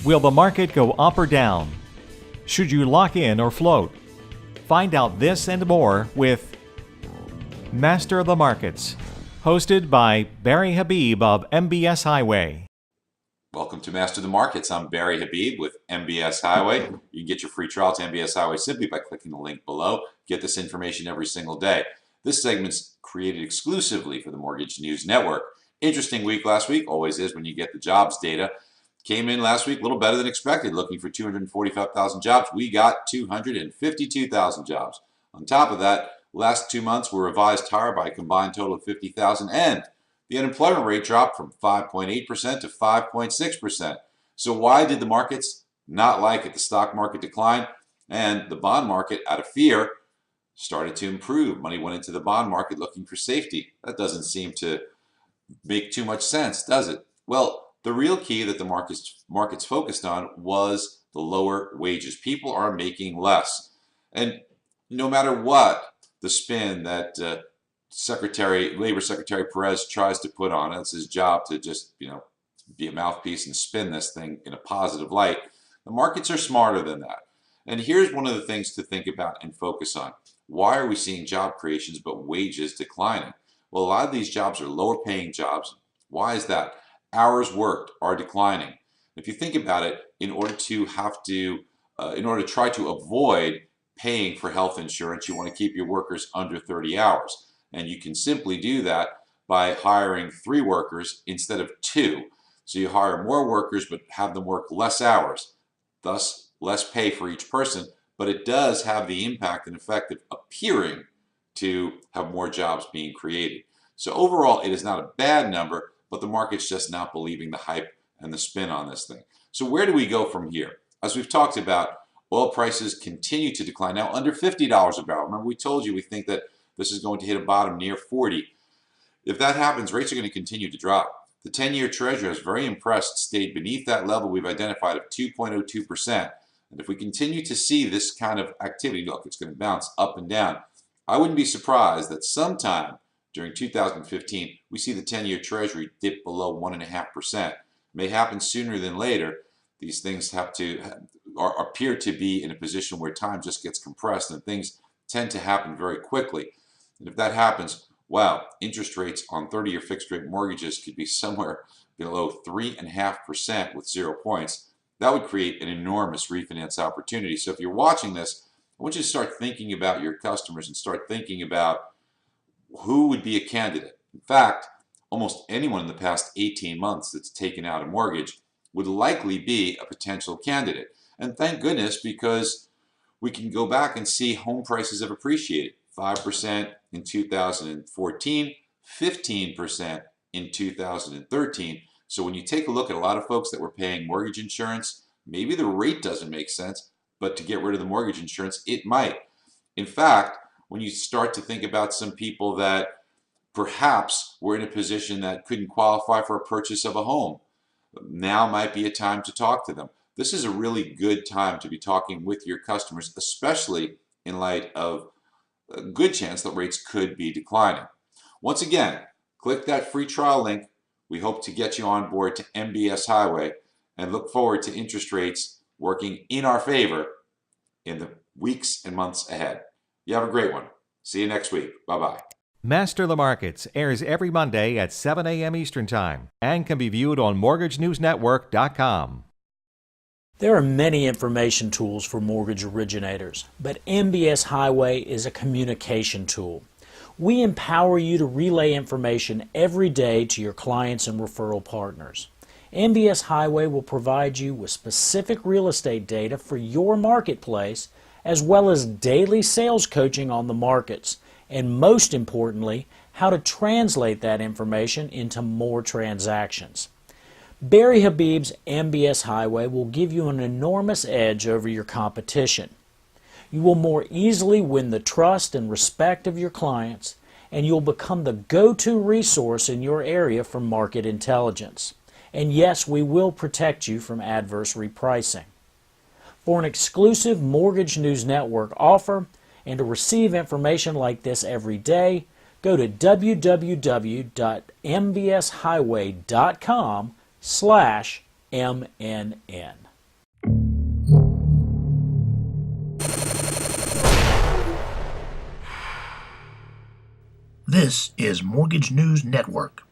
Will the market go up or down? Should you lock in or float? Find out this and more with Master of the Markets, hosted by Barry Habib of MBS Highway. Welcome to Master of the Markets. I'm Barry Habib with MBS Highway. You can get your free trial to MBS Highway simply by clicking the link below. Get this information every single day. This segment's created exclusively for the Mortgage News Network. Interesting week last week, always is when you get the jobs data. Came in last week a little better than expected, looking for 245,000 jobs. We got 252,000 jobs. On top of that, last 2 months were revised higher by a combined total of 50,000, and the unemployment rate dropped from 5.8% to 5.6%. So why did the markets not like it? The stock market declined, and the bond market, out of fear, started to improve. Money went into the bond market looking for safety. That doesn't seem to make too much sense, does it? Well, the real key that the markets focused on was the lower wages. People are making less. And no matter what the spin that Labor Secretary Perez tries to put on it, it's his job to just, be a mouthpiece and spin this thing in a positive light. The markets are smarter than that. And here's one of the things to think about and focus on. Why are we seeing job creations but wages declining? Well, a lot of these jobs are lower paying jobs. Why is that? Hours worked are declining. If you think about it, in order to try to avoid paying for health insurance, you want to keep your workers under 30 hours. And you can simply do that by hiring 3 workers instead of 2. So you hire more workers but have them work less hours, thus less pay for each person, but it does have the impact and effect of appearing to have more jobs being created. So overall, it is not a bad number, but the market's just not believing the hype and the spin on this thing. So where do we go from here? As we've talked about, oil prices continue to decline, now under $50 a barrel. Remember, we told you we think that this is going to hit a bottom near 40. If that happens, rates are going to continue to drop. The 10-year Treasury is very impressed, stayed beneath that level we've identified of 2.02%. And if we continue to see this kind of activity, look, it's going to bounce up and down. I wouldn't be surprised that sometime during 2015, we see the 10-year Treasury dip below 1.5%. It may happen sooner than later. These things appear to be in a position where time just gets compressed and things tend to happen very quickly. And if that happens, wow, interest rates on 30-year fixed-rate mortgages could be somewhere below 3.5% with 0 points. That would create an enormous refinance opportunity. So if you're watching this, I want you to start thinking about your customers and start thinking about who would be a candidate. In fact, almost anyone in the past 18 months that's taken out a mortgage would likely be a potential candidate. And thank goodness, because we can go back and see home prices have appreciated. 5% in 2014, 15% in 2013. So when you take a look at a lot of folks that were paying mortgage insurance, maybe the rate doesn't make sense, but to get rid of the mortgage insurance, it might. In fact, when you start to think about some people that perhaps were in a position that couldn't qualify for a purchase of a home, now might be a time to talk to them. This is a really good time to be talking with your customers, especially in light of a good chance that rates could be declining. Once again, click that free trial link. We hope to get you on board to MBS Highway and look forward to interest rates working in our favor in the weeks and months ahead. You have a great one. See you next week. Bye-bye. Master of the Markets airs every Monday at 7 a.m. Eastern Time and can be viewed on MortgageNewsNetwork.com. There are many information tools for mortgage originators, but MBS Highway is a communication tool. We empower you to relay information every day to your clients and referral partners. MBS Highway will provide you with specific real estate data for your marketplace, as well as daily sales coaching on the markets, and most importantly, how to translate that information into more transactions. Barry Habib's MBS Highway will give you an enormous edge over your competition. You will more easily win the trust and respect of your clients, and you'll become the go-to resource in your area for market intelligence. And yes, we will protect you from adverse repricing. For an exclusive Mortgage News Network offer and to receive information like this every day, go to www.mbshighway.com/MNN. This is Mortgage News Network.